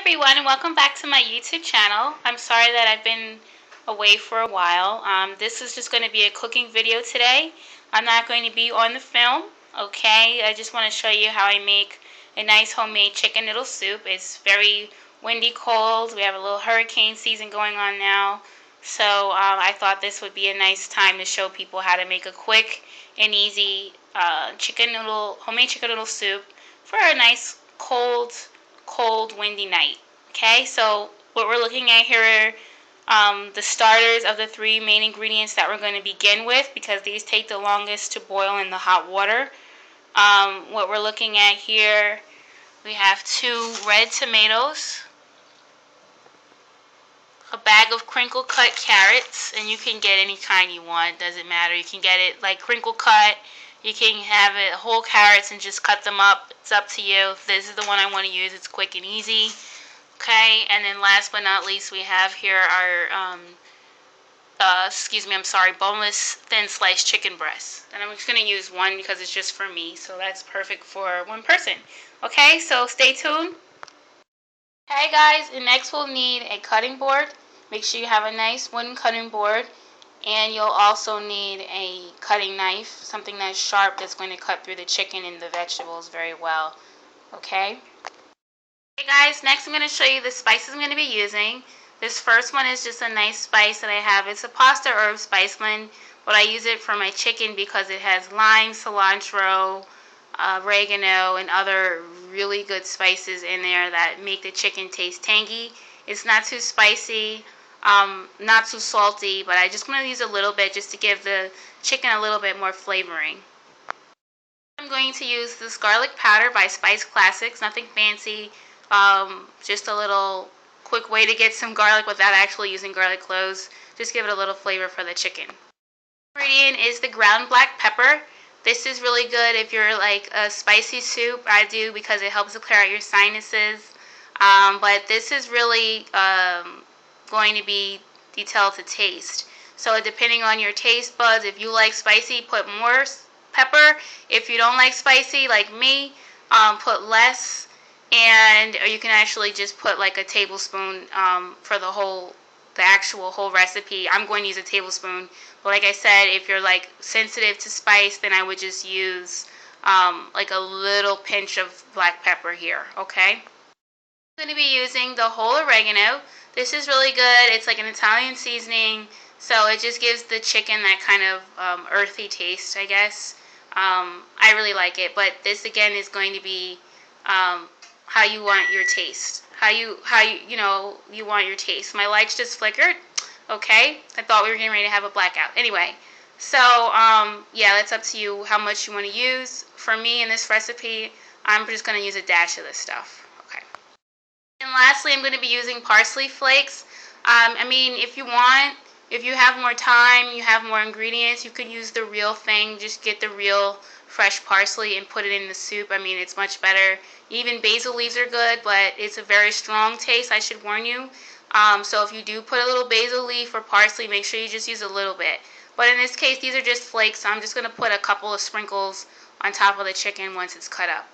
everyone, and welcome back to my YouTube channel. I'm sorry that I've been away for a while. This is just going to be a cooking video today. I'm not going to be on the film, okay? I just want to show you how I make a nice homemade chicken noodle soup. It's very windy, cold. We have a little hurricane season going on now. So I thought this would be a nice time to show people how to make a quick and easy homemade chicken noodle soup for a nice cold, windy night. Okay, so what we're looking at here are the starters of the three main ingredients that we're going to begin with, because these take the longest to boil in the hot water. What we're looking at here, we have 2 red tomatoes, a bag of crinkle cut carrots, and you can get any kind you want, doesn't matter. You can get it like crinkle cut, you can have it whole carrots and just cut them up. It's up to you. This is the one I want to use. It's quick and easy. Okay, and then last but not least, we have here our boneless thin sliced chicken breast. And I'm just going to use one because it's just for me, so that's perfect for one person. Okay, so stay tuned. Okay guys, and next we'll need a cutting board. Make sure you have a nice wooden cutting board, and you'll also need a cutting knife, something that's sharp that's going to cut through the chicken and the vegetables very well. Okay? Okay guys, next I'm going to show you the spices I'm going to be using. This first one is just a nice spice that I have. It's a pasta herb spice blend, but I use it for my chicken because it has lime, cilantro, oregano, and other really good spices in there that make the chicken taste tangy. It's not too spicy, not too salty, but I just want to use a little bit just to give the chicken a little bit more flavoring. I'm going to use this garlic powder by Spice Classics, nothing fancy, just a little quick way to get some garlic without actually using garlic cloves. Just give it a little flavor for the chicken. The ingredient is the ground black pepper. This is really good if you're like a spicy soup. I do because it helps to clear out your sinuses. But this is really going to be detailed to taste. So depending on your taste buds, if you like spicy, put more pepper. If you don't like spicy, like me, put less. Or you can actually just put like a tablespoon for the actual whole recipe. I'm going to use a tablespoon, but like I said, if you're like sensitive to spice, then I would just use like a little pinch of black pepper here. Okay. I'm going to be using the whole oregano. This is really good. It's like an Italian seasoning, so it just gives the chicken that kind of earthy taste, I guess. I really like it, but this again is going to be how you want your taste. How you want your taste. My lights just flickered. Okay, I thought we were getting ready to have a blackout. Anyway, so yeah, that's up to you how much you want to use. For me in this recipe, I'm just going to use a dash of this stuff. Okay. And lastly, I'm going to be using parsley flakes. I mean, if you have more time, you have more ingredients, you could use the real thing. Just get the real fresh parsley and put it in the soup. I mean, it's much better. Even basil leaves are good, but it's a very strong taste, I should warn you. So if you do put a little basil leaf or parsley, make sure you just use a little bit. But in this case, these are just flakes, so I'm just going to put a couple of sprinkles on top of the chicken once it's cut up.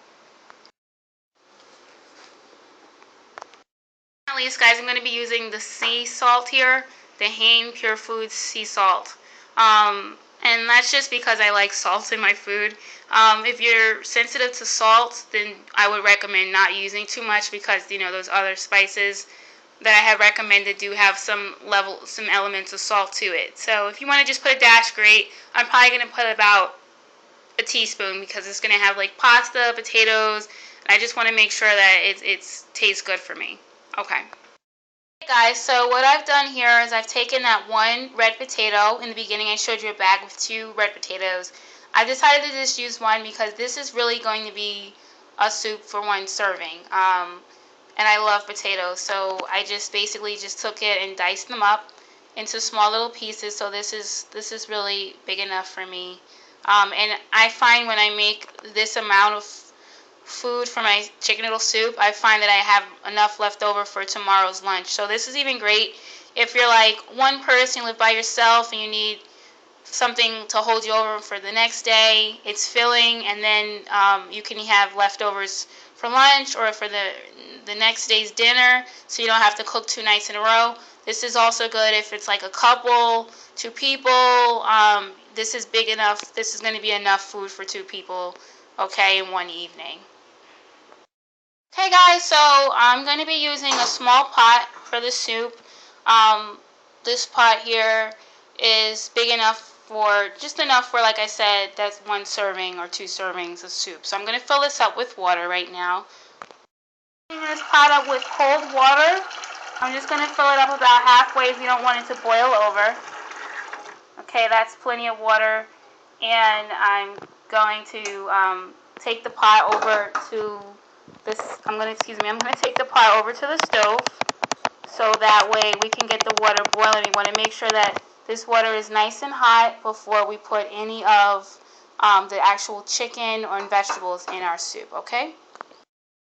At least, guys, I'm going to be using the sea salt here, the Hain Pure Foods sea salt. And that's just because I like salt in my food. If you're sensitive to salt, then I would recommend not using too much, because those other spices that I have recommended do have some elements of salt to it. So if you want to just put a dash, great. I'm probably going to put about a teaspoon because it's going to have like pasta, potatoes, and I just want to make sure that it tastes good for me. Okay. Hey guys, so what I've done here is I've taken that one red potato. In the beginning I showed you a bag with 2 red potatoes. I've decided to just use one because this is really going to be a soup for one serving. And I love potatoes, so I just basically just took it and diced them up into small little pieces. So this is really big enough for me. And I find when I make this amount of food for my chicken noodle soup, I find that I have enough left over for tomorrow's lunch. So this is even great if you're like one person, you live by yourself, and you need something to hold you over for the next day. It's filling, and then you can have leftovers for lunch or for the next day's dinner, so you don't have to cook 2 nights in a row. This is also good if it's like a couple, 2 people. This is big enough. This is going to be enough food for 2 people, okay, in one evening. Okay guys, so I'm going to be using a small pot for the soup. This pot here is big enough for, just enough for, like I said, that's 1 serving or 2 servings of soup. So I'm going to fill this up with water right now. Filling this pot up with cold water. I'm just going to fill it up about halfway if you don't want it to boil over. Okay, that's plenty of water. And I'm going to take the pot over to this, I'm going to take the pot over to the stove, so that way we can get the water boiling. We want to make sure that this water is nice and hot before we put any of the actual chicken or vegetables in our soup, okay?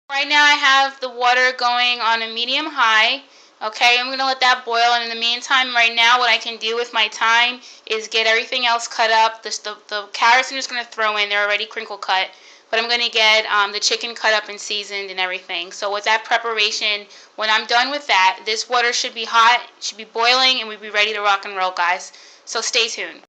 Right now I have the water going on a medium-high. Okay, I'm going to let that boil, and in the meantime, right now, what I can do with my time is get everything else cut up. The carrots I'm just going to throw in. They're already crinkle cut. But I'm going to get the chicken cut up and seasoned and everything. So with that preparation, when I'm done with that, this water should be hot, should be boiling, and we'll be ready to rock and roll, guys. So stay tuned.